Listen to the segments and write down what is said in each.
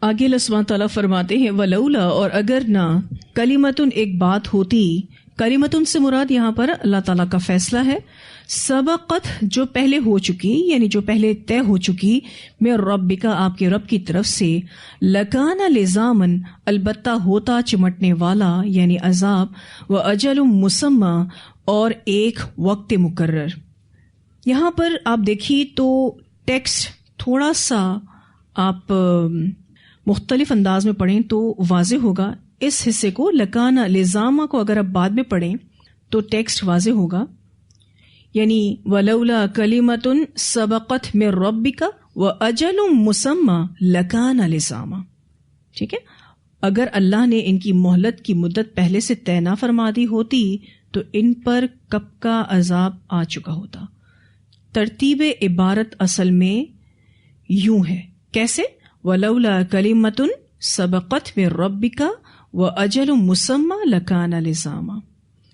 آگے اللہ سبحانہ تعالیٰ فرماتے ہیں ولولا، اور اگر نہ، کلمتن ایک بات ہوتی، کلمتن سے مراد یہاں پر اللہ تعالیٰ کا فیصلہ ہے، سبقت جو پہلے ہو چکی، یعنی جو پہلے طے ہو چکی، میں ربک آپ کے رب کی طرف سے، لکان لزامن البتہ ہوتا چمٹنے والا یعنی عذاب، و اجل مسمى اور ایک وقت مقرر۔ یہاں پر آپ دیکھیے تو ٹیکسٹ تھوڑا سا آپ مختلف انداز میں پڑھیں تو واضح ہوگا۔ اس حصے کو لکان لزامہ کو اگر آپ بعد میں پڑھیں تو ٹیکسٹ واضح ہوگا، یعنی ولولا کلمۃ سبقت من ربک واجل مسمى لکان لزاما، ٹھیک ہے۔ اگر اللہ نے ان کی مہلت کی مدت پہلے سے طے نہ فرما دی ہوتی تو ان پر کب کا عذاب آ چکا ہوتا۔ ترتیب عبارت اصل میں یوں ہے، کیسے؟ ولولا کلمۃ سبقت من ربک واجل مسمى لکان لزاما،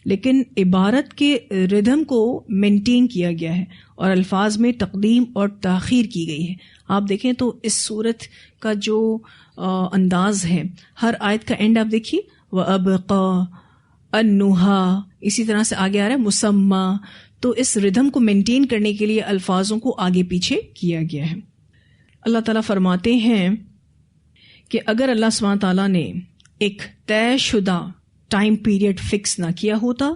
لیکن عبارت کے ردھم کو مینٹین کیا گیا ہے اور الفاظ میں تقدیم اور تاخیر کی گئی ہے۔ آپ دیکھیں تو اس صورت کا جو انداز ہے، ہر آیت کا اینڈ آپ دیکھیے، وَأَبْقَى النُّهَا، اسی طرح سے آگے آ رہا ہے مسمى، تو اس ردھم کو مینٹین کرنے کے لیے الفاظوں کو آگے پیچھے کیا گیا ہے۔ اللہ تعالیٰ فرماتے ہیں کہ اگر اللہ سبحانہ تعالیٰ نے ایک طے شدہ ٹائم پیریڈ فکس نہ کیا ہوتا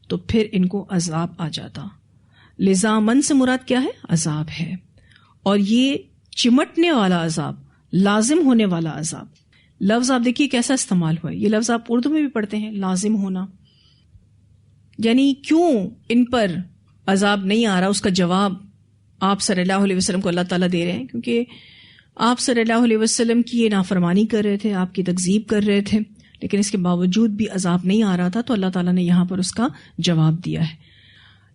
تو پھر ان کو عذاب آ جاتا۔ لزامن سے مراد کیا ہے؟ عذاب ہے، اور یہ چمٹنے والا عذاب، لازم ہونے والا عذاب۔ لفظ آپ دیکھیے کیسا استعمال ہوا ہے، یہ لفظ آپ اردو میں بھی پڑھتے ہیں، لازم ہونا، یعنی کیوں ان پر عذاب نہیں آ رہا، اس کا جواب آپ صلی اللہ علیہ وسلم کو اللہ تعالیٰ دے رہے ہیں، کیونکہ آپ صلی اللہ علیہ وسلم کی یہ نافرمانی کر رہے تھے، آپ کی تکذیب کر رہے تھے، لیکن اس کے باوجود بھی عذاب نہیں آ رہا تھا، تو اللہ تعالیٰ نے یہاں پر اس کا جواب دیا ہے۔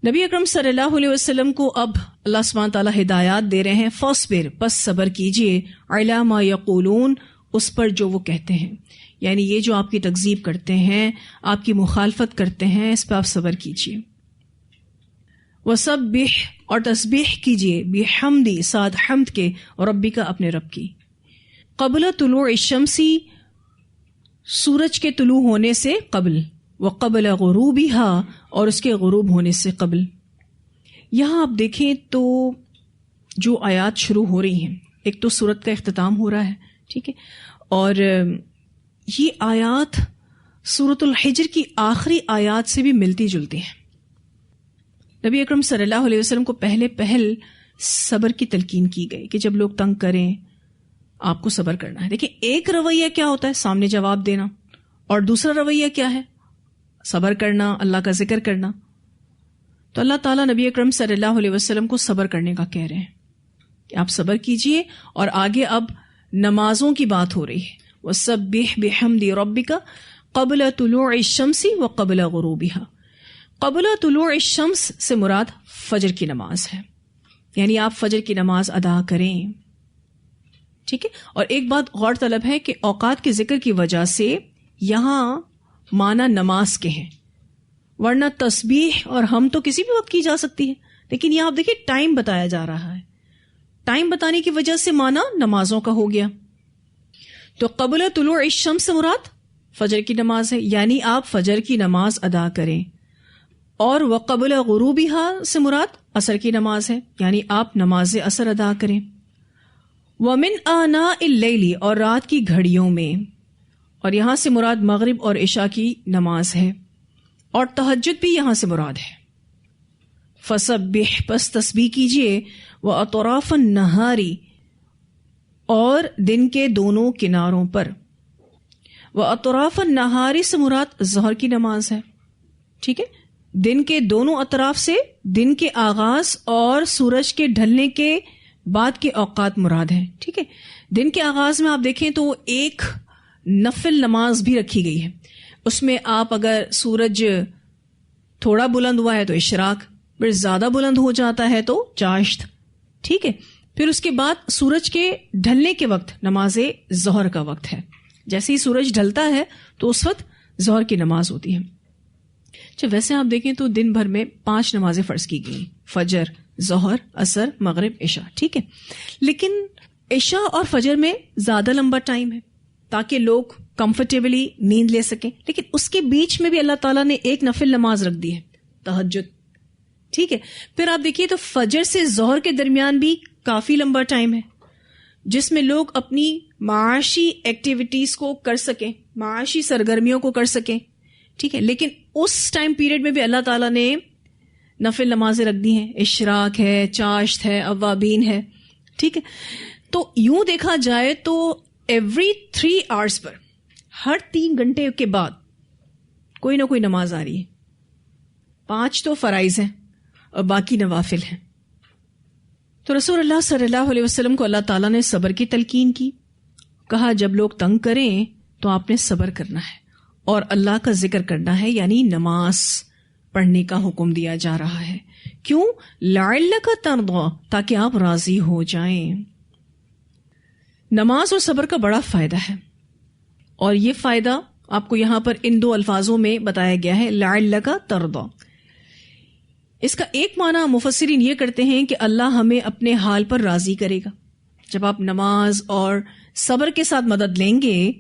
نبی اکرم صلی اللہ علیہ وسلم کو اب اللہ سبحانہ تعالیٰ ہدایات دے رہے ہیں، فاصبر، پس صبر کیجئے، علی ما یقولون، اس پر جو وہ کہتے ہیں، یعنی یہ جو آپ کی تکذیب کرتے ہیں، آپ کی مخالفت کرتے ہیں، اس پہ آپ صبر کیجئے۔ وسبح، اور تسبیح کیجئے، بحمدی، ساتھ حمد کے، اور ربی کا، اپنے رب کی، قبل طلوع الشمسی، سورج کے طلوع ہونے سے قبل، وقبل غروبها، اور اس کے غروب ہونے سے قبل۔ یہاں آپ دیکھیں تو جو آیات شروع ہو رہی ہیں، ایک تو سورت کا اختتام ہو رہا ہے، ٹھیک ہے، اور یہ آیات سورۃ الحجر کی آخری آیات سے بھی ملتی جلتی ہیں۔ نبی اکرم صلی اللہ علیہ وسلم کو پہل صبر کی تلقین کی گئی کہ جب لوگ تنگ کریں آپ کو صبر کرنا ہے۔ دیکھیں ایک رویہ کیا ہوتا ہے، سامنے جواب دینا، اور دوسرا رویہ کیا ہے، صبر کرنا، اللہ کا ذکر کرنا۔ تو اللہ تعالیٰ نبی اکرم صلی اللہ علیہ وسلم کو صبر کرنے کا کہہ رہے ہیں کہ آپ صبر کیجئے، اور آگے اب نمازوں کی بات ہو رہی ہے، وَسَبِّحْ بِحَمْدِ رَبِّكَ قَبْلَ طُلُوعِ الشَّمْسِ وَقَبْلَ غُرُوبِهَا۔ قبل طلوع الشمس سے مراد فجر کی نماز ہے، یعنی آپ فجر کی نماز ادا کریں، ٹھیک ہے۔ اور ایک بات غور طلب ہے کہ اوقات کے ذکر کی وجہ سے یہاں معنی نماز کے ہیں، ورنہ تسبیح اور ہم تو کسی بھی وقت کی جا سکتی ہے، لیکن یہاں آپ دیکھیں ٹائم بتایا جا رہا ہے، ٹائم بتانے کی وجہ سے معنی نمازوں کا ہو گیا۔ تو قبل طلوع الشمس سے مراد فجر کی نماز ہے، یعنی آپ فجر کی نماز ادا کریں، اور وقبل غروبها سے مراد عصر کی نماز ہے، یعنی آپ نماز عصر ادا کریں۔ ومن آناء اللیل، اور رات کی گھڑیوں میں، اور یہاں سے مراد مغرب اور عشاء کی نماز ہے، اور تہجد بھی یہاں سے مراد ہے۔ فسبح، پس تسبیح کیجئے، واطراف النہار، اور دن کے دونوں کناروں پر۔ واطراف النہار سے مراد ظہر کی نماز ہے، ٹھیک ہے۔ دن کے دونوں اطراف سے دن کے آغاز اور سورج کے ڈھلنے کے بعد کے اوقات مراد ہیں، ٹھیک ہے۔ دن کے آغاز میں آپ دیکھیں تو ایک نفل نماز بھی رکھی گئی ہے، اس میں آپ اگر سورج تھوڑا بلند ہوا ہے تو اشراق، پھر زیادہ بلند ہو جاتا ہے تو چاشت، ٹھیک ہے۔ پھر اس کے بعد سورج کے ڈھلنے کے وقت نماز ظہر کا وقت ہے، جیسے ہی سورج ڈھلتا ہے تو اس وقت ظہر کی نماز ہوتی ہے۔ اچھا، ویسے آپ دیکھیں تو دن بھر میں 5 نمازیں فرض کی گئی، فجر، ظہر، عصر، مغرب، عشاء، ٹھیک ہے۔ لیکن عشاء اور فجر میں زیادہ لمبا ٹائم ہے تاکہ لوگ کمفرٹیبلی نیند لے سکیں، لیکن اس کے بیچ میں بھی اللہ تعالیٰ نے ایک نفل نماز رکھ دی ہے، تہجد. ٹھیک ہے، پھر آپ دیکھیے تو فجر سے ظہر کے درمیان بھی کافی لمبا ٹائم ہے جس میں لوگ اپنی معاشی ایکٹیویٹیز کو کر سکیں، معاشی سرگرمیوں کو کر سکیں. ٹھیک ہے، لیکن اس ٹائم پیریڈ میں بھی اللہ تعالیٰ نے نفل نمازیں رکھ دی ہیں، اشراق ہے، چاشت ہے، اوابین ہے. ٹھیک ہے، تو یوں دیکھا جائے تو ایوری 3 hours پر، ہر 3 گھنٹے کے بعد کوئی نہ کوئی نماز آ رہی ہے. 5 تو فرائض ہیں اور باقی نوافل ہیں. تو رسول اللہ صلی اللہ علیہ وسلم کو اللہ تعالیٰ نے صبر کی تلقین کی، کہا جب لوگ تنگ کریں تو آپ نے صبر کرنا ہے اور اللہ کا ذکر کرنا ہے، یعنی نماز پڑھنے کا حکم دیا جا رہا ہے. کیوں؟ لعلک ترضی، تاکہ آپ راضی ہو جائیں. نماز اور صبر کا بڑا فائدہ ہے، اور یہ فائدہ آپ کو یہاں پر ان 2 الفاظوں میں بتایا گیا ہے، لعلک ترضی. اس کا ایک معنی مفسرین یہ کرتے ہیں کہ اللہ ہمیں اپنے حال پر راضی کرے گا. جب آپ نماز اور صبر کے ساتھ مدد لیں گے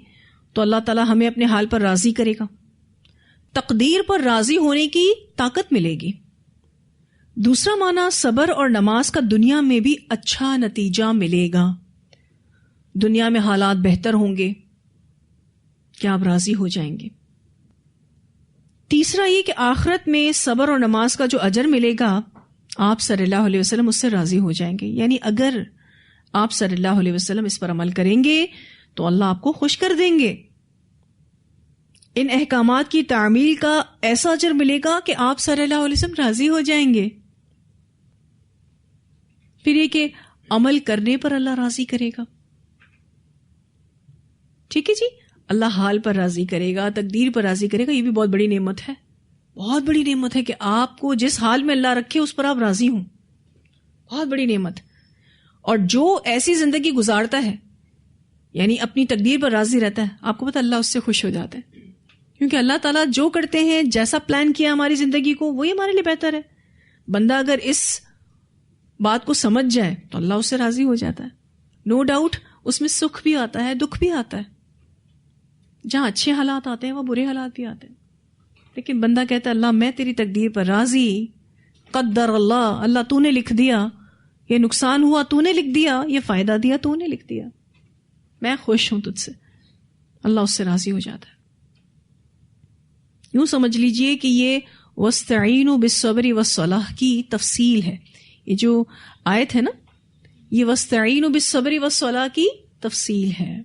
تو اللہ تعالیٰ ہمیں اپنے حال پر راضی کرے گا، تقدیر پر راضی ہونے کی طاقت ملے گی. دوسرا معنی صبر اور نماز کا دنیا میں بھی اچھا نتیجہ ملے گا، دنیا میں حالات بہتر ہوں گے کہ آپ راضی ہو جائیں گے. تیسرا یہ کہ آخرت میں صبر اور نماز کا جو اجر ملے گا آپ صلی اللہ علیہ وسلم اس سے راضی ہو جائیں گے. یعنی اگر آپ صلی اللہ علیہ وسلم اس پر عمل کریں گے تو اللہ آپ کو خوش کر دیں گے. ان احکامات کی تعمیل کا ایسا اجر ملے گا کہ آپ صلی اللہ علیہ وسلم راضی ہو جائیں گے. پھر یہ کہ عمل کرنے پر اللہ راضی کرے گا. ٹھیک ہے جی، اللہ حال پر راضی کرے گا، تقدیر پر راضی کرے گا. یہ بھی بہت بڑی نعمت ہے، بہت بڑی نعمت ہے کہ آپ کو جس حال میں اللہ رکھے اس پر آپ راضی ہوں. بہت بڑی نعمت. اور جو ایسی زندگی گزارتا ہے، یعنی اپنی تقدیر پر راضی رہتا ہے، آپ کو پتہ اللہ اس سے خوش ہو جاتا ہے، کیونکہ اللہ تعالیٰ جو کرتے ہیں، جیسا پلان کیا ہماری زندگی کو، وہی ہمارے لیے بہتر ہے. بندہ اگر اس بات کو سمجھ جائے تو اللہ اس سے راضی ہو جاتا ہے. نو ڈاؤٹ اس میں سکھ بھی آتا ہے، دکھ بھی آتا ہے. جہاں اچھے حالات آتے ہیں وہ برے حالات بھی آتے ہیں، لیکن بندہ کہتا ہے اللہ میں تیری تقدیر پر راضی، قدر اللہ، اللہ تو نے لکھ دیا، یہ نقصان ہوا تو نے لکھ دیا، یہ فائدہ دیا تو نے لکھ دیا، میں خوش ہوں تجھ سے. اللہ اس سے راضی ہو جاتا ہے. یوں سمجھ لیجئے کہ یہ وَاسْتَعِينُوا بِالصَّبْرِ وَالصَّلَاةِ کی تفصیل ہے. یہ جو آیت ہے نا، یہ وَاسْتَعِينُوا بِالصَّبْرِ وَالصَّلَاةِ کی تفصیل ہے.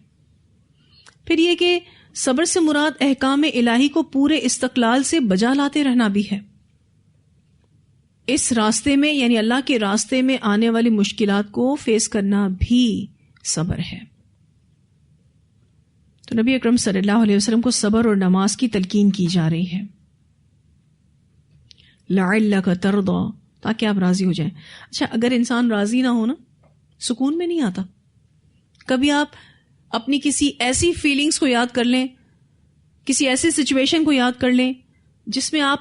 پھر یہ کہ صبر سے مراد احکام الہی کو پورے استقلال سے بجا لاتے رہنا بھی ہے. اس راستے میں یعنی اللہ کے راستے میں آنے والی مشکلات کو فیس کرنا بھی صبر ہے. تو نبی اکرم صلی اللہ علیہ وسلم کو صبر اور نماز کی تلقین کی جا رہی ہے. لعلک ترضی، تاکہ آپ راضی ہو جائیں. اچھا، اگر انسان راضی نہ ہو نا، سکون میں نہیں آتا. کبھی آپ اپنی کسی ایسی فیلنگز کو یاد کر لیں، کسی ایسی سچویشن کو یاد کر لیں جس میں آپ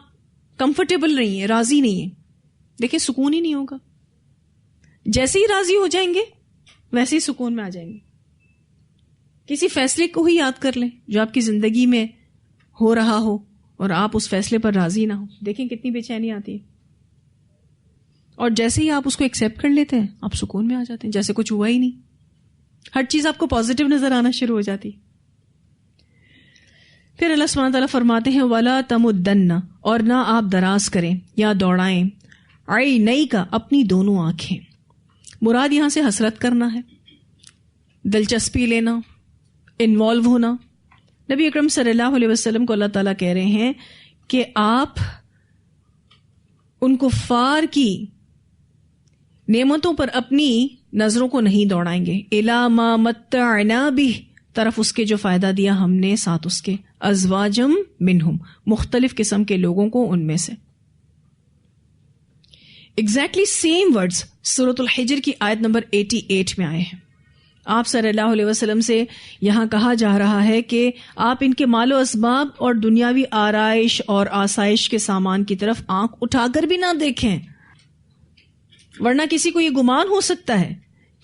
کمفرٹیبل نہیں ہیں، راضی نہیں ہیں، دیکھیں سکون ہی نہیں ہوگا. جیسے ہی راضی ہو جائیں گے ویسے ہی سکون میں آ جائیں گے. کسی فیصلے کو ہی یاد کر لیں جو آپ کی زندگی میں ہو رہا ہو اور آپ اس فیصلے پر راضی نہ ہو، دیکھیں کتنی بے چینی آتی ہے. اور جیسے ہی آپ اس کو ایکسیپٹ کر لیتے ہیں آپ سکون میں آ جاتے ہیں، جیسے کچھ ہوا ہی نہیں. ہر چیز آپ کو پازیٹیو نظر آنا شروع ہو جاتی. پھر اللہ سبحانہ تعالیٰ فرماتے ہیں وَلَا تَمُدَّنَّ، اور نہ آپ دراز کریں یا دوڑائیں، عَيْنَيْكَ، اپنی دونوں آنکھیں. مراد یہاں سے حسرت کرنا ہے، دلچسپی لینا، انوالو ہونا. نبی اکرم صلی اللہ علیہ وسلم کو اللہ تعالیٰ کہہ رہے ہیں کہ آپ ان کفار کی نعمتوں پر اپنی نظروں کو نہیں دوڑائیں گے. اِلَىٰ مَا مَتَّعْنَا بِهِ، طرف اس کے جو فائدہ دیا ہم نے ساتھ اس کے، ازواجم منہم، مختلف قسم کے لوگوں کو ان میں سے. ایگزیکٹلی سیم ورڈز سورۃ الحجر کی آیت نمبر 88 میں آئے ہیں. آپ صلی اللہ علیہ وسلم سے یہاں کہا جا رہا ہے کہ آپ ان کے مال و اسباب اور دنیاوی آرائش اور آسائش کے سامان کی طرف آنکھ اٹھا کر بھی نہ دیکھیں، ورنہ کسی کو یہ گمان ہو سکتا ہے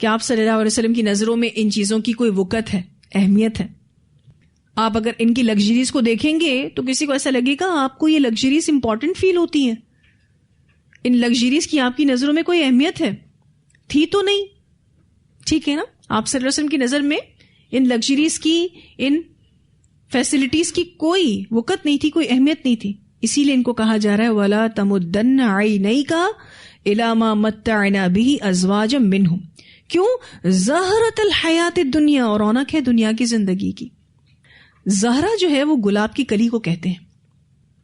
کہ آپ صلی اللہ علیہ وسلم کی نظروں میں ان چیزوں کی کوئی وقت ہے, اہمیت ہے. آپ اگر ان کی لگژریز کو دیکھیں گے تو کسی کو ایسا لگے گا آپ کو یہ لگژریز امپورٹنٹ فیل ہوتی ہیں. ان لگژریز کی آپ کی نظروں میں کوئی اہمیت ہے؟ تھی تو نہیں. ٹھیک ہے نا, آپ صلی اللہ علیہ وسلم کی نظر میں ان لگژریز کی, ان فیسلٹیز کی کوئی وقت نہیں تھی, کوئی اہمیت نہیں تھی. اسی لیے ان کو کہا جا رہا ہے وَلَا تَمُدَّنَّ عَيْنَيْكَ إِلَىٰ مَا مَتَّعْنَا بِهِ أَزْوَاجًا مِّنْهُمْ. کیوں؟ زہرۃ الحیات الدنیا, اور رونق ہے دنیا کی زندگی کی. زہرہ جو ہے وہ گلاب کی کلی کو کہتے ہیں,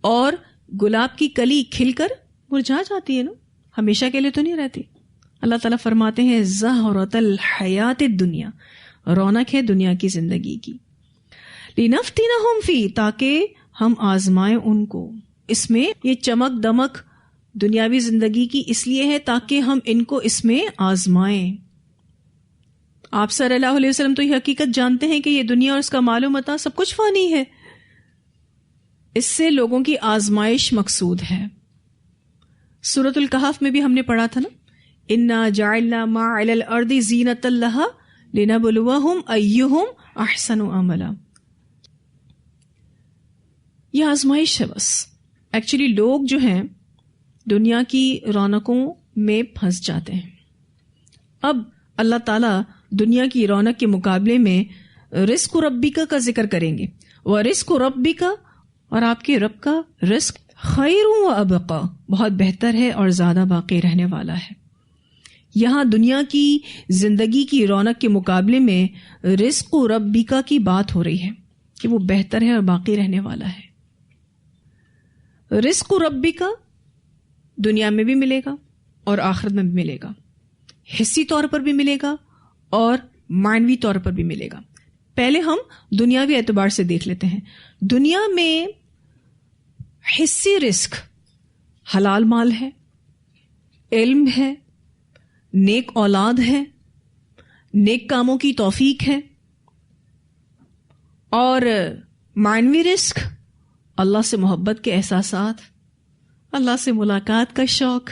اور گلاب کی کلی کھل کر مرجھا جاتی ہے نا, ہمیشہ کے لیے تو نہیں رہتی. اللہ تعالیٰ فرماتے ہیں زہرۃ الحیات الدنیا, رونق ہے دنیا کی زندگی کی. لِنَفْتِنَهُمْ فِي, تاکہ ہم آزمائیں ان کو. اس میں یہ چمک دمک دنیاوی زندگی کی اس لیے ہے تاکہ ہم ان کو اس میں آزمائیں. آپ صلی اللہ علیہ وسلم تو یہ حقیقت جانتے ہیں کہ یہ دنیا اور اس کا مال و متاع سب کچھ فانی ہے. اس سے لوگوں کی آزمائش مقصود ہے. سورۃ الکہف میں بھی ہم نے پڑھا تھا نا, انا جعلنا ما علی الارض زینۃ لہا لنبلوہم ایہم احسن عملا. یہ آزمائش ہے بس. ایکچولی لوگ جو ہیں دنیا کی رونقوں میں پھنس جاتے ہیں. اب اللہ تعالیٰ دنیا کی رونق کے مقابلے میں رزق ربک کا ذکر کریں گے. وَرِزْقُ رَبِّكَ, اور آپ کے رب کا رزق خیر و ابقا, بہت بہتر ہے اور زیادہ باقی رہنے والا ہے. یہاں دنیا کی زندگی کی رونق کے مقابلے میں رزق ربک کی بات ہو رہی ہے کہ وہ بہتر ہے اور باقی رہنے والا ہے. رزق ربک دنیا میں بھی ملے گا اور آخرت میں بھی ملے گا, حصی طور پر بھی ملے گا اور معنوی طور پر بھی ملے گا. پہلے ہم دنیاوی اعتبار سے دیکھ لیتے ہیں. دنیا میں حصی رزق حلال مال ہے, علم ہے, نیک اولاد ہے, نیک کاموں کی توفیق ہے. اور معنوی رزق اللہ سے محبت کے احساسات, اللہ سے ملاقات کا شوق,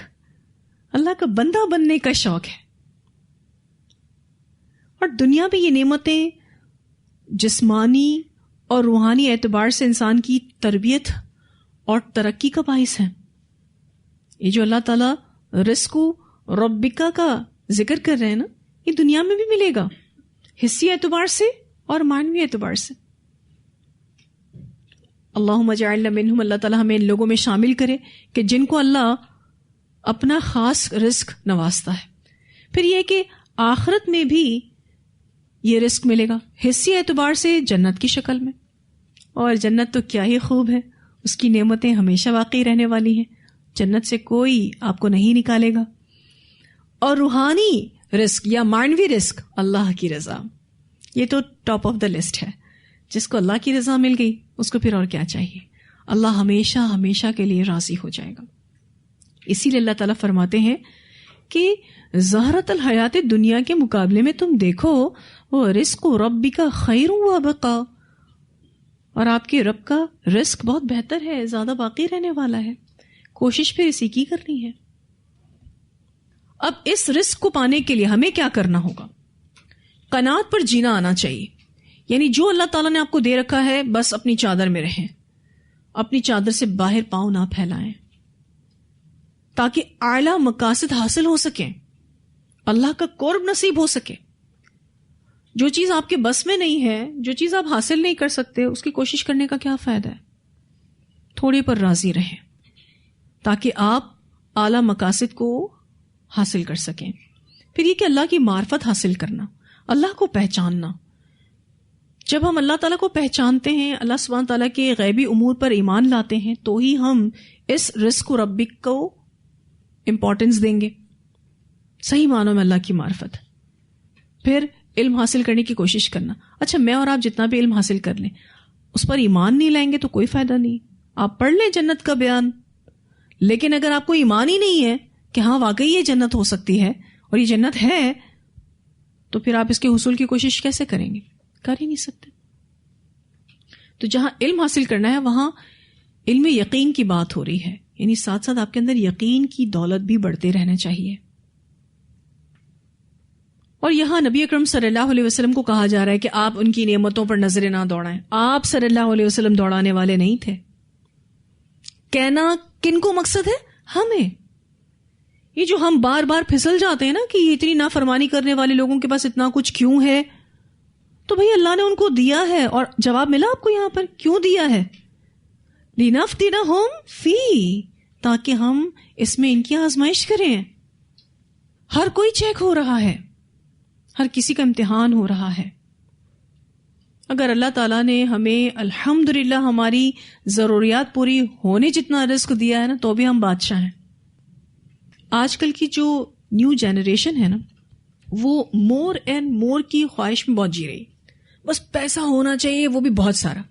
اللہ کا بندہ بننے کا شوق ہے. اور دنیا میں یہ نعمتیں جسمانی اور روحانی اعتبار سے انسان کی تربیت اور ترقی کا باعث ہے. یہ جو اللہ تعالیٰ رزق ربکا کا ذکر کر رہے ہیں نا, یہ دنیا میں بھی ملے گا, حصی اعتبار سے اور معنوی اعتبار سے. اللہم اجعلنا منہم, اللہ تعالیٰ ہمیں ان لوگوں میں شامل کرے کہ جن کو اللہ اپنا خاص رزق نوازتا ہے. پھر یہ کہ آخرت میں بھی یہ رزق ملے گا حصی اعتبار سے جنت کی شکل میں, اور جنت تو کیا ہی خوب ہے, اس کی نعمتیں ہمیشہ باقی رہنے والی ہیں, جنت سے کوئی آپ کو نہیں نکالے گا. اور روحانی رزق یا معنوی رزق اللہ کی رضا, یہ تو ٹاپ آف دا لسٹ ہے. جس کو اللہ کی رضا مل گئی اس کو پھر اور کیا چاہیے, اللہ ہمیشہ ہمیشہ کے لیے راضی ہو جائے گا. اسی لیے اللہ تعالیٰ فرماتے ہیں کہ زہرۃ الحیات دنیا کے مقابلے میں تم دیکھو وہ رزق ربک خیر و ابقا, اور آپ کے رب کا رزق بہت بہتر ہے, زیادہ باقی رہنے والا ہے. کوشش پھر اسی کی کرنی ہے. اب اس رزق کو پانے کے لیے ہمیں کیا کرنا ہوگا؟ قناعت پر جینا آنا چاہیے. یعنی جو اللہ تعالیٰ نے آپ کو دے رکھا ہے بس اپنی چادر میں رہیں, اپنی چادر سے باہر پاؤں نہ پھیلائیں, تاکہ اعلیٰ مقاصد حاصل ہو سکیں, اللہ کا قرب نصیب ہو سکے. جو چیز آپ کے بس میں نہیں ہے, جو چیز آپ حاصل نہیں کر سکتے, اس کی کوشش کرنے کا کیا فائدہ ہے؟ تھوڑے پر راضی رہیں تاکہ آپ اعلیٰ مقاصد کو حاصل کر سکیں. پھر یہ کہ اللہ کی معرفت حاصل کرنا, اللہ کو پہچاننا. جب ہم اللہ تعالیٰ کو پہچانتے ہیں, اللہ سبحانہ تعالیٰ کے غیبی امور پر ایمان لاتے ہیں, تو ہی ہم اس رزق ربک کو امپورٹنس دیں گے. صحیح معنوں میں اللہ کی معرفت. پھر علم حاصل کرنے کی کوشش کرنا. اچھا, میں اور آپ جتنا بھی علم حاصل کر لیں, اس پر ایمان نہیں لائیں گے تو کوئی فائدہ نہیں. آپ پڑھ لیں جنت کا بیان, لیکن اگر آپ کو ایمان ہی نہیں ہے کہ ہاں واقعی یہ جنت ہو سکتی ہے اور یہ جنت ہے, تو پھر آپ اس کے حصول کی کوشش کیسے کریں گے؟ کر ہی نہیں سکتے. تو جہاں علم حاصل کرنا ہے وہاں علم یقین کی بات ہو رہی ہے, یعنی ساتھ ساتھ آپ کے اندر یقین کی دولت بھی بڑھتے رہنا چاہیے. اور یہاں نبی اکرم صلی اللہ علیہ وسلم کو کہا جا رہا ہے کہ آپ ان کی نعمتوں پر نظریں نہ دوڑائیں. آپ صلی اللہ علیہ وسلم دوڑانے والے نہیں تھے. کہنا کن کو مقصد ہے؟ ہمیں. یہ جو ہم بار بار پھسل جاتے ہیں نا کہ یہ اتنی نافرمانی کرنے والے لوگوں کے پاس اتنا کچھ کیوں ہے، تو بھئی اللہ نے ان کو دیا ہے، اور جواب ملا آپ کو یہاں پر کیوں دیا ہے. لِنَفْتِنَهُمْ فِيهِ، تاکہ ہم اس میں ان کی آزمائش کریں. ہر کوئی چیک ہو رہا ہے، ہر کسی کا امتحان ہو رہا ہے. اگر اللہ تعالیٰ نے ہمیں الحمدللہ ہماری ضروریات پوری ہونے جتنا رزق دیا ہے نا، تو بھی ہم بادشاہ ہیں. آج کل کی جو نیو جنریشن ہے نا، وہ مور اینڈ مور کی خواہش میں بہت جی رہی. بس پیسہ ہونا چاہیے، وہ بھی بہت سارا.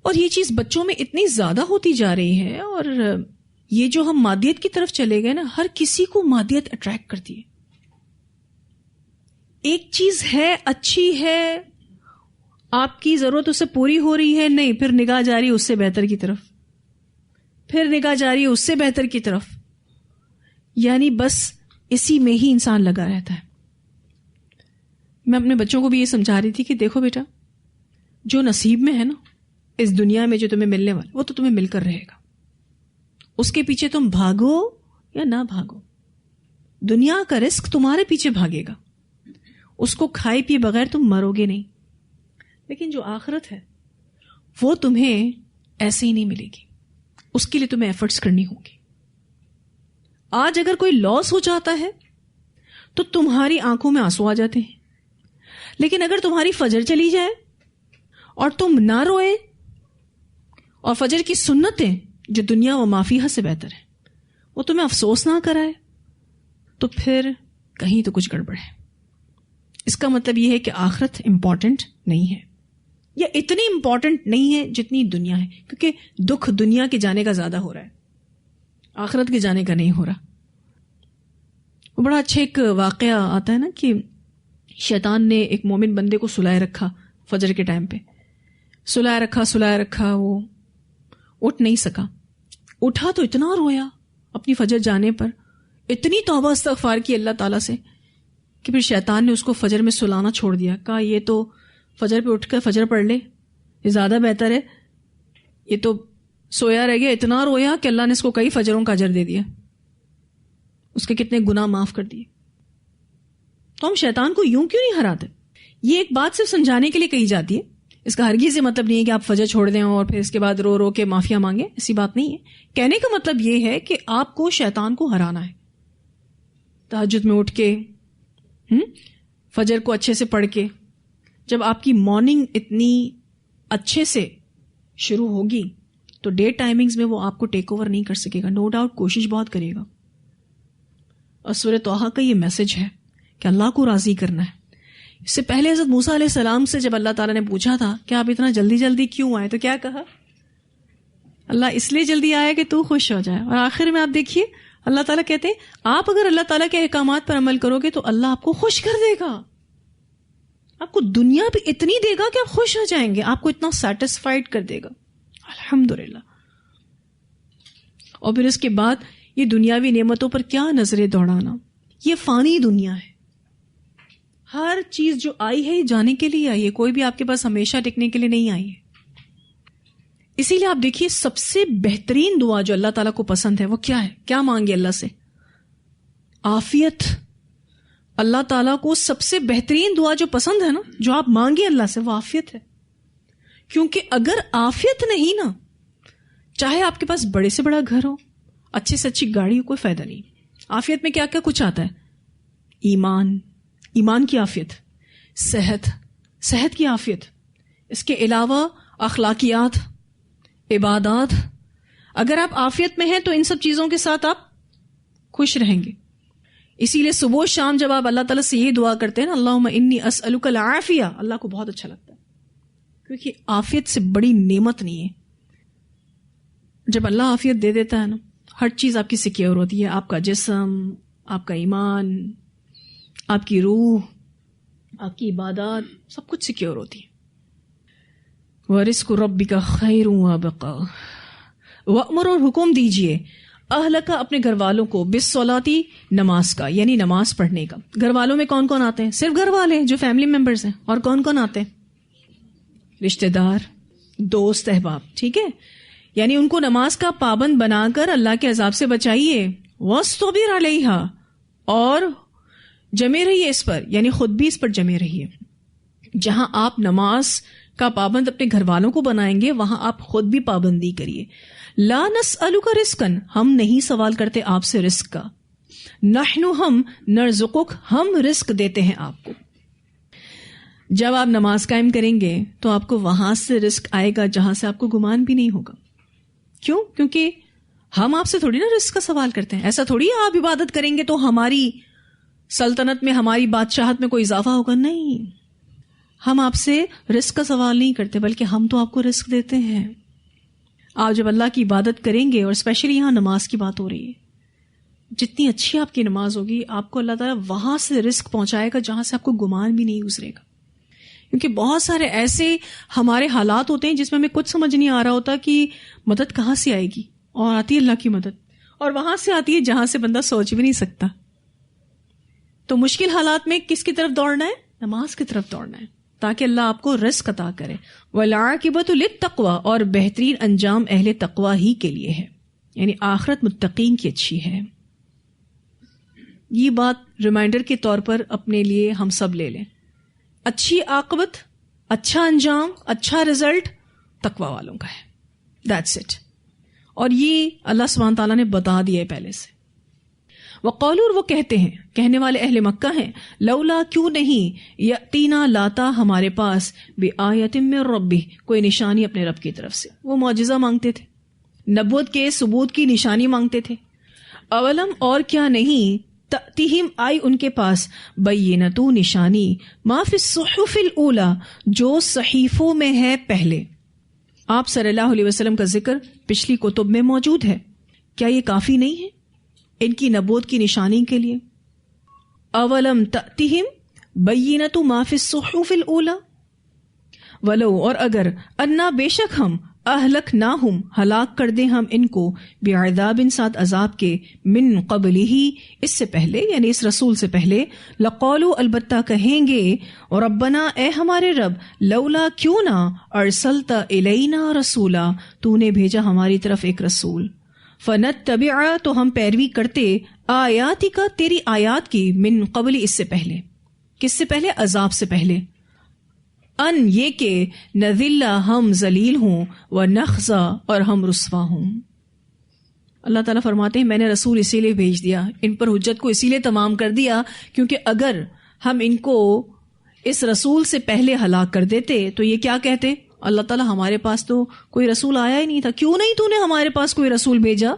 اور یہ چیز بچوں میں اتنی زیادہ ہوتی جا رہی ہے، اور یہ جو ہم مادیت کی طرف چلے گئے نا، ہر کسی کو مادیت اٹریکٹ کرتی ہے. ایک چیز ہے، اچھی ہے، آپ کی ضرورت اس سے پوری ہو رہی ہے، نہیں، پھر نگاہ جاری اس سے بہتر کی طرف، پھر نگاہ جاری اس سے بہتر کی طرف. یعنی بس اسی میں ہی انسان لگا رہتا ہے. میں اپنے بچوں کو بھی یہ سمجھا رہی تھی کہ دیکھو بیٹا، جو نصیب میں ہے نا اس دنیا میں، جو تمہیں ملنے والا وہ تو تمہیں مل کر رہے گا. اس کے پیچھے تم بھاگو یا نہ بھاگو، دنیا کا رزق تمہارے پیچھے بھاگے گا. اس کو کھائے پیے بغیر تم مرو گے نہیں. لیکن جو آخرت ہے وہ تمہیں ایسے ہی نہیں ملے گی، اس کے لیے تمہیں ایفرٹس کرنی ہوگی. آج اگر کوئی لاس ہو جاتا ہے تو تمہاری آنکھوں میں آنسو آ جاتے ہیں، لیکن اگر تمہاری فجر چلی جائے اور تم نہ روئے، اور فجر کی سنتیں جو دنیا و مافیہ سے بہتر ہے وہ تمہیں افسوس نہ کرائے، تو پھر کہیں تو کچھ گڑبڑ ہے. اس کا مطلب یہ ہے کہ آخرت امپورٹنٹ نہیں ہے، یا اتنی امپورٹنٹ نہیں ہے جتنی دنیا ہے. کیونکہ دکھ دنیا کے جانے کا زیادہ ہو رہا ہے، آخرت کے جانے کا نہیں ہو رہا. وہ بڑا اچھا ایک واقعہ آتا ہے نا کہ شیطان نے ایک مومن بندے کو سلائے رکھا فجر کے ٹائم پہ. سلائے رکھا، وہ اٹھ نہیں سکا. اٹھا تو اتنا رویا اپنی فجر جانے پر، اتنی توبہ استغفار کی اللہ تعالیٰ سے کہ پھر شیطان نے اس کو فجر میں سلانا چھوڑ دیا. کہا یہ تو فجر پہ اٹھ کر فجر پڑھ لے، یہ زیادہ بہتر ہے. یہ تو سویا رہ گیا، اتنا رویا کہ اللہ نے اس کو کئی فجروں کا اجر دے دیا، اس کے کتنے گناہ معاف کر دیے. تو ہم شیطان کو یوں کیوں نہیں ہراتے؟ یہ ایک بات صرف سمجھانے کے لیے کہی جاتی ہے. اس کا ہرگز یہ مطلب نہیں ہے کہ آپ فجر چھوڑ دیں اور پھر اس کے بعد رو رو کے معافیا مانگیں. ایسی بات نہیں ہے. کہنے کا مطلب یہ ہے کہ آپ کو شیطان کو ہرانا ہے. تہجد میں اٹھ کے فجر کو اچھے سے پڑھ کے، جب آپ کی مارننگ اتنی اچھے سے شروع ہوگی تو ڈے ٹائمنگز میں وہ آپ کو ٹیک اوور نہیں کر سکے گا. نو ڈاؤٹ کوشش بہت کرے گا. اور سورہ طٰہٰ کا یہ میسج ہے کہ اللہ کو راضی کرنا ہے. اس سے پہلے حضرت موسیٰ علیہ السلام سے جب اللہ تعالیٰ نے پوچھا تھا کہ آپ اتنا جلدی جلدی کیوں آئے، تو کیا کہا؟ اللہ اس لیے جلدی آیا کہ تو خوش ہو جائے. اور آخر میں آپ دیکھیے اللہ تعالیٰ کہتے ہیں آپ اگر اللہ تعالیٰ کے احکامات پر عمل کرو گے تو اللہ آپ کو خوش کر دے گا. آپ کو دنیا بھی اتنی دے گا کہ آپ خوش ہو جائیں گے، آپ کو اتنا سیٹسفائیڈ کر دے گا. الحمدللہ. اور پھر اس کے بعد یہ دنیاوی نعمتوں پر کیا نظریں دوڑانا. یہ فانی دنیا ہے. ہر چیز جو آئی ہے یہ جانے کے لیے آئی ہے، کوئی بھی آپ کے پاس ہمیشہ ٹکنے کے لیے نہیں آئی ہے. اسی لیے آپ دیکھیے سب سے بہترین دعا جو اللہ تعالیٰ کو پسند ہے وہ کیا ہے؟ کیا مانگے اللہ سے؟ عافیت. اللہ تعالیٰ کو سب سے بہترین دعا جو پسند ہے نا، جو آپ مانگے اللہ سے، وہ عافیت ہے. کیونکہ اگر عافیت نہیں نا، چاہے آپ کے پاس بڑے سے بڑا گھر ہو، اچھے سے اچھی گاڑی ہو، کوئی فائدہ نہیں. عافیت میں کیا کیا کچھ آتا ہے؟ ایمان کی عافیت، صحت کی عافیت، اس کے علاوہ اخلاقیات، عبادات. اگر آپ عافیت میں ہیں تو ان سب چیزوں کے ساتھ آپ خوش رہیں گے. اسی لیے صبح و شام جب آپ اللہ تعالیٰ سے یہ دعا کرتے ہیں نا، اللہم انی اسألک العافیہ، اللہ کو بہت اچھا لگتا ہے. کیونکہ عافیت سے بڑی نعمت نہیں ہے. جب اللہ عافیت دے دیتا ہے نا، ہر چیز آپ کی سیکیور ہوتی ہے. آپ کا جسم، آپ کا ایمان، آپ کی روح، آپ کی عبادات، سب کچھ سیکیور ہوتی ہے. وَرِزْقُ رَبِّكَ خَيْرٌ وَأَبْقَىٰ. وَأْمُرْ، اور حکم دیجئے، اہلک اپنے گھر والوں کو، بالصلاتی نماز کا یعنی نماز پڑھنے کا. گھر والوں میں کون کون آتے ہیں؟ صرف گھر والے جو فیملی ممبرز ہیں. اور کون کون آتے ہیں؟ رشتہ دار، دوست، احباب. ٹھیک ہے، یعنی ان کو نماز کا پابند بنا کر اللہ کے عذاب سے بچائیے. وَاصْطَبِرْ عَلَيْهَا، اور جمے رہیے اس پر، یعنی خود بھی اس پر جمے رہیے. جہاں آپ نماز کا پابند اپنے گھر والوں کو بنائیں گے وہاں آپ خود بھی پابندی کریے. لا نسألک رزقا، ہم نہیں سوال کرتے آپ سے رزق کا. نحن، ہم، نرزقک، ہم رزق دیتے ہیں آپ کو. جب آپ نماز قائم کریں گے تو آپ کو وہاں سے رزق آئے گا جہاں سے آپ کو گمان بھی نہیں ہوگا. کیوں؟ کیونکہ ہم آپ سے تھوڑی نا رزق کا سوال کرتے ہیں. ایسا تھوڑی آپ عبادت کریں گے تو ہماری سلطنت میں، ہماری بادشاہت میں کوئی اضافہ ہوگا. نہیں، ہم آپ سے رزق کا سوال نہیں کرتے، بلکہ ہم تو آپ کو رزق دیتے ہیں. آپ جب اللہ کی عبادت کریں گے، اور اسپیشلی یہاں نماز کی بات ہو رہی ہے، جتنی اچھی آپ کی نماز ہوگی آپ کو اللہ تعالیٰ وہاں سے رزق پہنچائے گا جہاں سے آپ کو گمان بھی نہیں گزرے گا. کیونکہ بہت سارے ایسے ہمارے حالات ہوتے ہیں جس میں ہمیں کچھ سمجھ نہیں آ رہا ہوتا کہ مدد کہاں سے آئے گی، اور آتی ہے اللہ کی مدد، اور وہاں سے آتی ہے جہاں سے بندہ سوچ بھی نہیں سکتا. تو مشکل حالات میں کس کی طرف دوڑنا ہے؟ نماز کی طرف دوڑنا ہے تاکہ اللہ آپ کو رزق عطا کرے. وَالْعَاقِبَةُ لِلتَّقْوَىٰ، اور بہترین انجام اہل تقویٰ ہی کے لیے ہے، یعنی آخرت متقین کی اچھی ہے. یہ بات ریمائنڈر کے طور پر اپنے لیے ہم سب لے لیں. اچھی عاقبت، اچھا انجام، اچھا رزلٹ تقویٰ والوں کا ہے. That's it. اور یہ اللہ سبحانہ تعالیٰ نے بتا دیا ہے پہلے سے. وقالوا، اور وہ کہتے ہیں، کہنے والے اہل مکہ ہیں، لولا، کیوں نہیں، یاتینا، لاتا ہمارے پاس، بآیۃ من ربہ، کوئی نشانی اپنے رب کی طرف سے. وہ معجزہ مانگتے تھے، نبوت کے ثبوت کی نشانی مانگتے تھے. اولم، اور کیا نہیں، تأتیہم، آئی ان کے پاس، بینۃ، نشانی، ما فی الصحف الاولی، جو صحیفوں میں ہے پہلے. آپ صلی اللہ علیہ وسلم کا ذکر پچھلی کتب میں موجود ہے. کیا یہ کافی نہیں ہے ان کی نبوت کی نشانی کے لیے؟ اولم تأتیہم بینۃ ما فی الصحف الاولی، ولو، اور اگر، انا، بے شک ہم، اہلکناہم، ہلاک کر دیں ہم ان کو، بعذاب، ساتھ عذاب کے، من قبلہ، اس سے پہلے یعنی اس رسول سے پہلے، لقالوا، البتہ کہیں گے، ربنا، اے ہمارے رب، لولا، کیوں نہ، ارسلت الینا رسولا، تو نے بھیجا ہماری طرف ایک رسول، فنتبع، تو ہم پیروی کرتے، آیاتی کا، تیری آیات کی، من قبل، اس سے پہلے. کس سے پہلے؟ عذاب سے پہلے. ان، یہ کہ، نذل، ہم ذلیل ہوں، ونخزا، اور ہم رسوا ہوں. اللہ تعالیٰ فرماتے ہیں میں نے رسول اسی لیے بھیج دیا، ان پر حجت کو اسی لیے تمام کر دیا کیونکہ اگر ہم ان کو اس رسول سے پہلے ہلاک کر دیتے تو یہ کیا کہتے؟ اللہ تعالیٰ ہمارے پاس تو کوئی رسول آیا ہی نہیں تھا، کیوں نہیں تو نے ہمارے پاس کوئی رسول بھیجا؟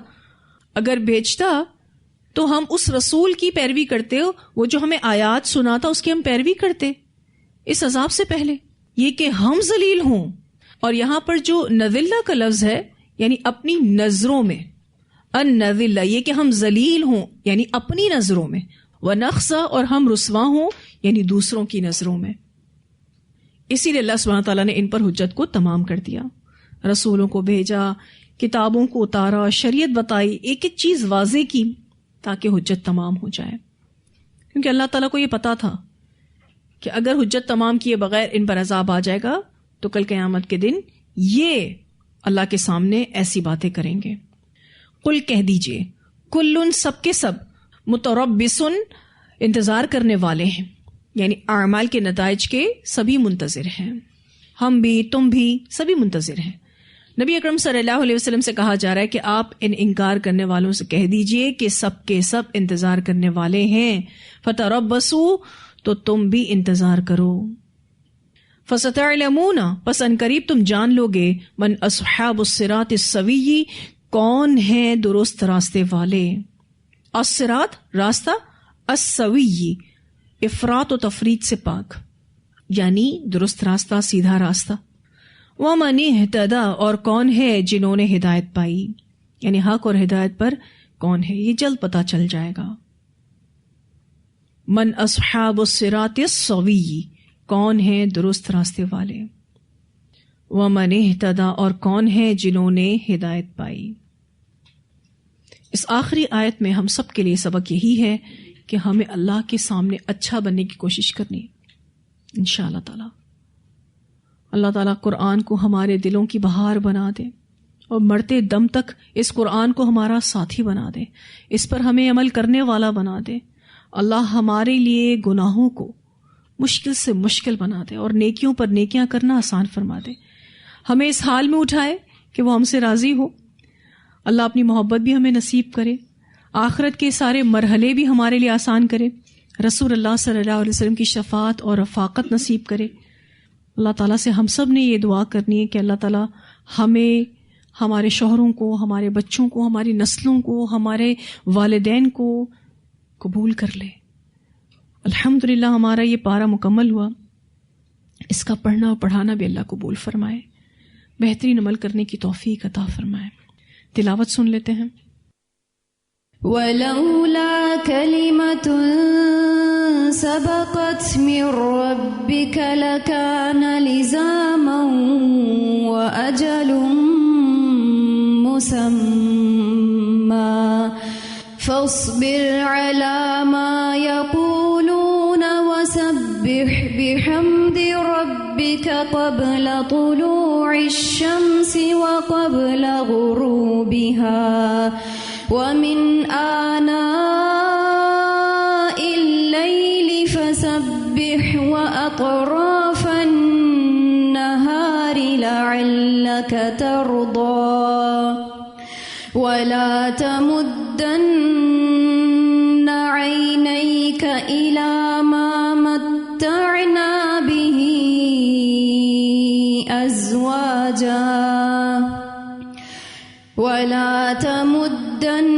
اگر بھیجتا تو ہم اس رسول کی پیروی کرتے، وہ جو ہمیں آیات سناتا اس کی ہم پیروی کرتے اس عذاب سے پہلے. یہ کہ ہم ذلیل ہوں، اور یہاں پر جو نذلہ کا لفظ ہے یعنی اپنی نظروں میں، ان نذلہ، یہ کہ ہم ذلیل ہوں یعنی اپنی نظروں میں، ونخزا، اور ہم رسوا ہوں یعنی دوسروں کی نظروں میں. اسی لیے اللہ سبحانہ تعالیٰ نے ان پر حجت کو تمام کر دیا، رسولوں کو بھیجا، کتابوں کو اتارا، شریعت بتائی، ایک ایک چیز واضح کی تاکہ حجت تمام ہو جائے. کیونکہ اللہ تعالیٰ کو یہ پتا تھا کہ اگر حجت تمام کیے بغیر ان پر عذاب آ جائے گا تو کل قیامت کے دن یہ اللہ کے سامنے ایسی باتیں کریں گے. قل، کہہ دیجئے، کلن، سب کے سب، متربصن، انتظار کرنے والے ہیں، یعنی اعمال کے نتائج کے سبھی منتظر ہیں. ہم بھی، تم بھی، سبھی منتظر ہیں. نبی اکرم صلی اللہ علیہ وسلم سے کہا جا رہا ہے کہ آپ ان انکار کرنے والوں سے کہہ دیجئے کہ سب کے سب انتظار کرنے والے ہیں. فتربصوا، تو تم بھی انتظار کرو. فستعلمون، پس ان قریب تم جان لوگے، من اصحاب الصراط السوی، کون ہیں درست راستے والے. الصراط، راستہ، السوی، افراط و تفریط سے پاک، یعنی درست راستہ، سیدھا راستہ. ومن اہتدی، اور کون ہے جنہوں نے ہدایت پائی، یعنی حق اور ہدایت پر کون ہے یہ جلد پتہ چل جائے گا. من اصحاب الصراط السوی، کون ہیں درست راستے والے. ومن اہتدی، اور کون ہے جنہوں نے ہدایت پائی. اس آخری آیت میں ہم سب کے لیے سبق یہی ہے کہ ہمیں اللہ کے سامنے اچھا بننے کی کوشش کرنی ہے انشاءاللہ تعالی۔ اللہ تعالیٰ قرآن کو ہمارے دلوں کی بہار بنا دے اور مرتے دم تک اس قرآن کو ہمارا ساتھی بنا دے، اس پر ہمیں عمل کرنے والا بنا دے۔ اللہ ہمارے لیے گناہوں کو مشکل سے مشکل بنا دے اور نیکیوں پر نیکیاں کرنا آسان فرما دے۔ ہمیں اس حال میں اٹھائے کہ وہ ہم سے راضی ہو۔ اللہ اپنی محبت بھی ہمیں نصیب کرے، آخرت کے سارے مرحلے بھی ہمارے لیے آسان کرے، رسول اللہ صلی اللہ علیہ وسلم کی شفاعت اور رفاقت نصیب کرے۔ اللہ تعالیٰ سے ہم سب نے یہ دعا کرنی ہے کہ اللہ تعالیٰ ہمیں، ہمارے شوہروں کو، ہمارے بچوں کو، ہماری نسلوں کو، ہمارے والدین کو قبول کر لے۔ الحمدللہ ہمارا یہ پارہ مکمل ہوا، اس کا پڑھنا اور پڑھانا بھی اللہ قبول فرمائے، بہترین عمل کرنے کی توفیق عطا فرمائے۔ تلاوت سن لیتے ہیں۔ وَلَوْلَا كَلِمَةٌ سَبَقَتْ مِنْ رَبِّكَ لَكَانَ لِزَامًا وَأَجَلٌ مُّسَمًّى فَاصْبِرْ عَلَى مَا يَقُولُونَ وَسَبِّحْ بِحَمْدِ رَبِّكَ قَبْلَ طُلُوعِ الشَّمْسِ وَقَبْلَ غُرُوبِهَا وَمِنْ آنَاءِ اللَّيْلِ فَسَبِّحْ وَأَطْرَافَ النَّهَارِ لَعَلَّكَ تَرْضَى وَلَا تَمُدَّنَّ عَيْنَيْكَ إِلَى مَا مَتَّعْنَا بِهِ أَزْوَاجًا وَلَا تَمُدَّنَّ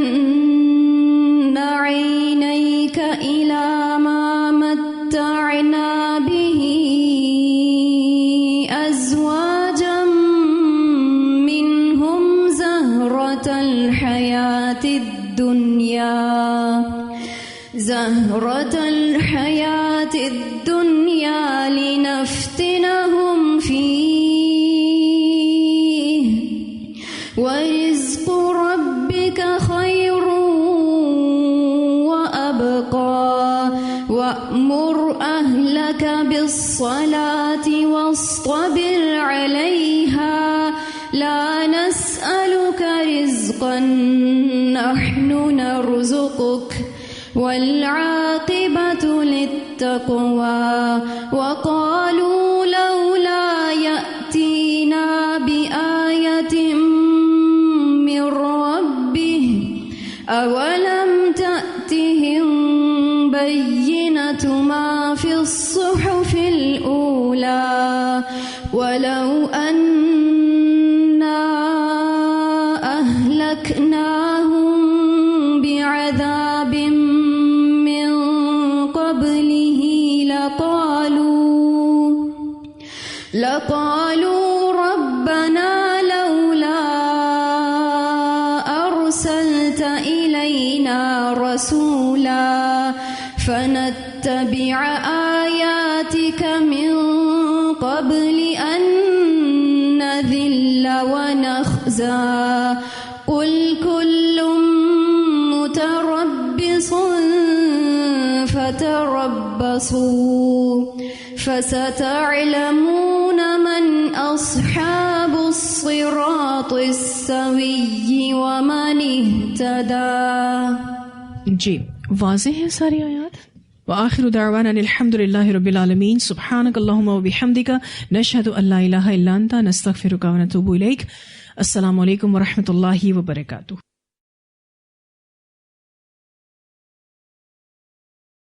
عَيْنَيْكَ إِلَى مَا مَتَّعْنَا بِهِ أَزْوَاجًا مِّنْهُمْ زَهْرَةَ الْحَيَاةِ الدُّنْيَا لِنَفْتِنَهُمْ فِيهِ وَرِزْقُ رَبِّكَ خَيْرٌ وَأَبْقَى وَأْمُرْ أَهْلَكَ بِالصَّلَاةِ وَاصْطَبِرْ عَلَيْهَا لَا نَسْأَلُكَ رِزْقًا نَحْنُ نَرْزُقُكَ وَالْعَاقِبَةُ لِلتَّقْوَى وَقَالُوا لَوْلَا يَأْتِينَا بِآيَةٍ مِّن رَّبِّهِ أَوَلَمْ تَأْتِهِم بَيِّنَةُ مَا فِي الصُّحُفِ الْأُولَى وَلَوْ أَنَّا أَهْلَكْنَاهُم بِعَذَابٍ مِّن قَبْلِهِ لَقَالُوا رَبَّنَا لَوْلَا أَرْسَلْتَ إِلَيْنَا رَسُولًا فَنَتَّبِعَ آيَاتِكَ مِن قَبْلِ أَن نَّذِلَّ وَنَخْزَىٰ قُلْ كُلٌّ مُّتَرَبِّصٌ فَتَرَبَّصُوا فَسَتَعْلَمُونَ مَنْ أَصْحَابُ الصِّرَاطِ السَّوِيِّ وَمَنِ اهْتَدَىٰ۔ جی واضح ہے ساری آیات۔ وآخر دعوانا الحمدللہ رب العالمین، سبحانک اللہم وبحمدک، نشہد ان لا الہ الا انت، نستغفرک ونتوب الیک۔ السلام علیکم ورحمۃ اللہ وبرکاتہ۔